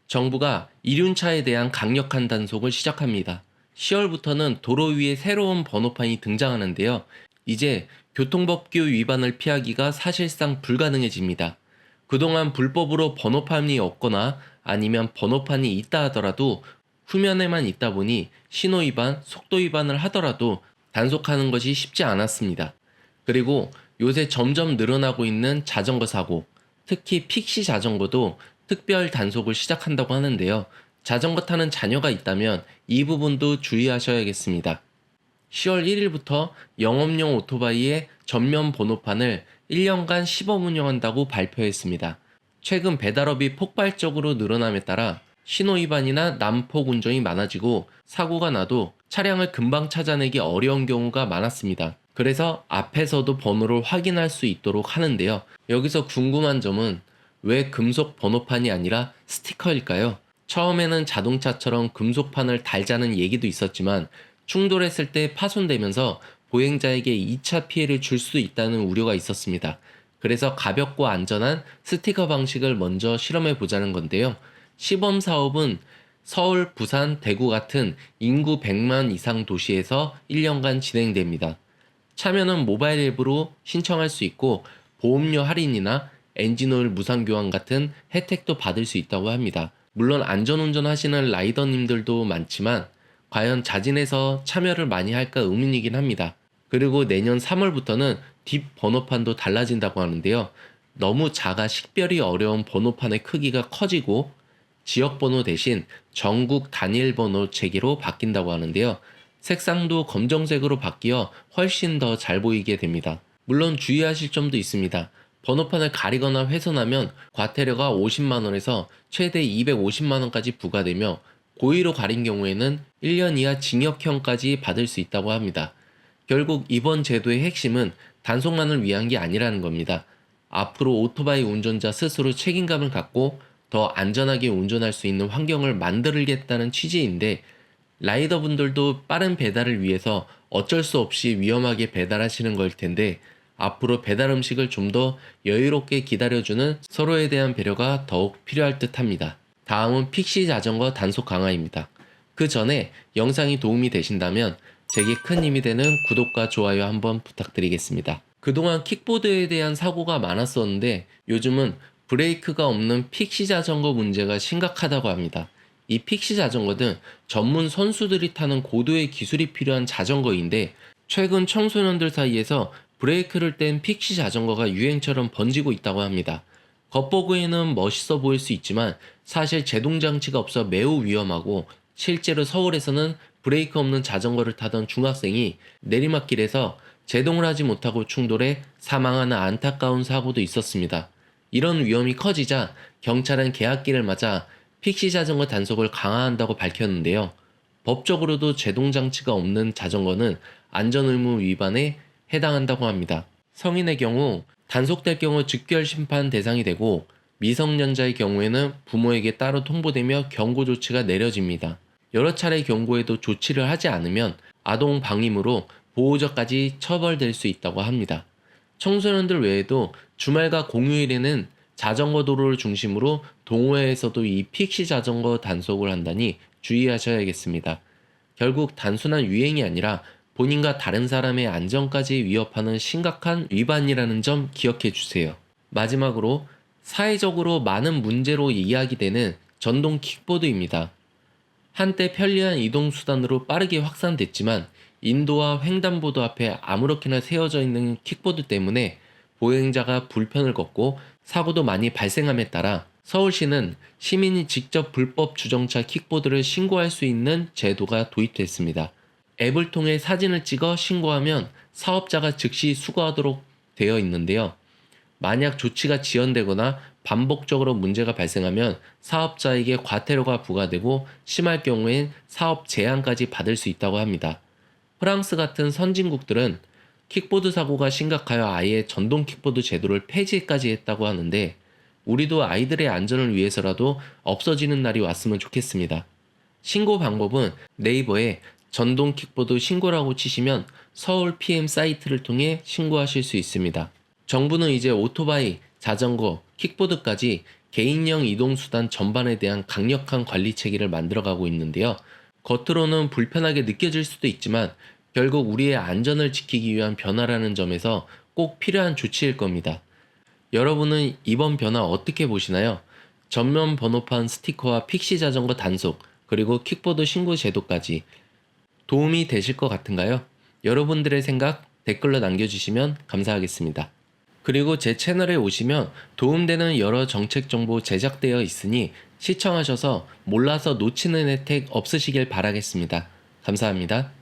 정부가 이륜차에 대한 강력한 단속을 시작합니다. 10월부터는 도로 위에 새로운 번호판이 등장하는데요. 이제 교통법규 위반을 피하기가 사실상 불가능해집니다. 그동안 불법으로 번호판이 없거나 아니면 번호판이 있다 하더라도 후면에만 있다 보니 신호 위반, 속도 위반을 하더라도 단속하는 것이 쉽지 않았습니다. 그리고 요새 점점 늘어나고 있는 자전거 사고, 특히 픽시 자전거도 특별 단속을 시작한다고 하는데요. 자전거 타는 자녀가 있다면 이 부분도 주의하셔야겠습니다. 10월 1일부터 영업용 오토바이의 전면 번호판을 1년간 시범 운영한다고 발표했습니다. 최근 배달업이 폭발적으로 늘어남에 따라 신호 위반이나 난폭 운전이 많아지고 사고가 나도 차량을 금방 찾아내기 어려운 경우가 많았습니다. 그래서 앞에서도 번호를 확인할 수 있도록 하는데요. 여기서 궁금한 점은 왜 금속 번호판이 아니라 스티커일까요? 처음에는 자동차처럼 금속판을 달자는 얘기도 있었지만 충돌했을 때 파손되면서 보행자에게 2차 피해를 줄 수 있다는 우려가 있었습니다. 그래서 가볍고 안전한 스티커 방식을 먼저 실험해 보자는 건데요. 시범 사업은 서울, 부산, 대구 같은 인구 100만 이상 도시에서 1년간 진행됩니다. 참여는 모바일 앱으로 신청할 수 있고 보험료 할인이나 엔진오일 무상 교환 같은 혜택도 받을 수 있다고 합니다. 물론 안전운전 하시는 라이더님들도 많지만 과연 자진해서 참여를 많이 할까 의문이긴 합니다. 그리고 내년 3월부터는 뒷 번호판도 달라진다고 하는데요. 너무 작아 식별이 어려운 번호판의 크기가 커지고 지역번호 대신 전국 단일 번호 체계로 바뀐다고 하는데요. 색상도 검정색으로 바뀌어 훨씬 더 잘 보이게 됩니다. 물론 주의하실 점도 있습니다. 번호판을 가리거나 훼손하면 과태료가 50만원에서 최대 250만원까지 부과되며 고의로 가린 경우에는 1년 이하 징역형까지 받을 수 있다고 합니다. 결국 이번 제도의 핵심은 단속만을 위한 게 아니라는 겁니다. 앞으로 오토바이 운전자 스스로 책임감을 갖고 더 안전하게 운전할 수 있는 환경을 만들겠다는 취지인데 라이더분들도 빠른 배달을 위해서 어쩔 수 없이 위험하게 배달하시는 걸 텐데 앞으로 배달 음식을 좀 더 여유롭게 기다려주는 서로에 대한 배려가 더욱 필요할 듯 합니다. 다음은 픽시 자전거 단속 강화입니다. 그 전에 영상이 도움이 되신다면 제게 큰 힘이 되는 구독과 좋아요 한번 부탁드리겠습니다. 그동안 킥보드에 대한 사고가 많았었는데 요즘은 브레이크가 없는 픽시 자전거 문제가 심각하다고 합니다. 이 픽시 자전거는 전문 선수들이 타는 고도의 기술이 필요한 자전거인데 최근 청소년들 사이에서 브레이크를 뗀 픽시 자전거가 유행처럼 번지고 있다고 합니다. 겉보기에는 멋있어 보일 수 있지만 사실 제동 장치가 없어 매우 위험하고 실제로 서울에서는 브레이크 없는 자전거를 타던 중학생이 내리막길에서 제동을 하지 못하고 충돌해 사망하는 안타까운 사고도 있었습니다. 이런 위험이 커지자 경찰은 개학기를 맞아 픽시 자전거 단속을 강화한다고 밝혔는데요. 법적으로도 제동 장치가 없는 자전거는 안전의무 위반에 해당한다고 합니다. 성인의 경우 단속될 경우 즉결 심판 대상이 되고 미성년자의 경우에는 부모에게 따로 통보되며 경고 조치가 내려집니다. 여러 차례 경고에도 조치를 하지 않으면 아동 방임으로 보호자까지 처벌될 수 있다고 합니다. 청소년들 외에도 주말과 공휴일에는 자전거 도로를 중심으로 동호회에서도 이 픽시 자전거 단속을 한다니 주의하셔야겠습니다. 결국 단순한 유행이 아니라 본인과 다른 사람의 안전까지 위협하는 심각한 위반이라는 점 기억해 주세요. 마지막으로 사회적으로 많은 문제로 이야기되는 전동 킥보드입니다. 한때 편리한 이동수단으로 빠르게 확산됐지만 인도와 횡단보도 앞에 아무렇게나 세워져 있는 킥보드 때문에 보행자가 불편을 겪고 사고도 많이 발생함에 따라 서울시는 시민이 직접 불법 주정차 킥보드를 신고할 수 있는 제도가 도입됐습니다. 앱을 통해 사진을 찍어 신고하면 사업자가 즉시 수거하도록 되어 있는데요. 만약 조치가 지연되거나 반복적으로 문제가 발생하면 사업자에게 과태료가 부과되고 심할 경우엔 사업 제한까지 받을 수 있다고 합니다. 프랑스 같은 선진국들은 킥보드 사고가 심각하여 아예 전동 킥보드 제도를 폐지까지 했다고 하는데 우리도 아이들의 안전을 위해서라도 없어지는 날이 왔으면 좋겠습니다. 신고 방법은 네이버에 전동 킥보드 신고라고 치시면 서울 PM 사이트를 통해 신고하실 수 있습니다. 정부는 이제 오토바이, 자전거, 킥보드까지 개인형 이동수단 전반에 대한 강력한 관리 체계를 만들어가고 있는데요. 겉으로는 불편하게 느껴질 수도 있지만 결국 우리의 안전을 지키기 위한 변화라는 점에서 꼭 필요한 조치일 겁니다. 여러분은 이번 변화 어떻게 보시나요? 전면 번호판 스티커와 픽시 자전거 단속, 그리고 킥보드 신고 제도까지 도움이 되실 것 같은가요? 여러분들의 생각 댓글로 남겨주시면 감사하겠습니다. 그리고 제 채널에 오시면 도움되는 여러 정책 정보 제작되어 있으니 시청하셔서 몰라서 놓치는 혜택 없으시길 바라겠습니다. 감사합니다.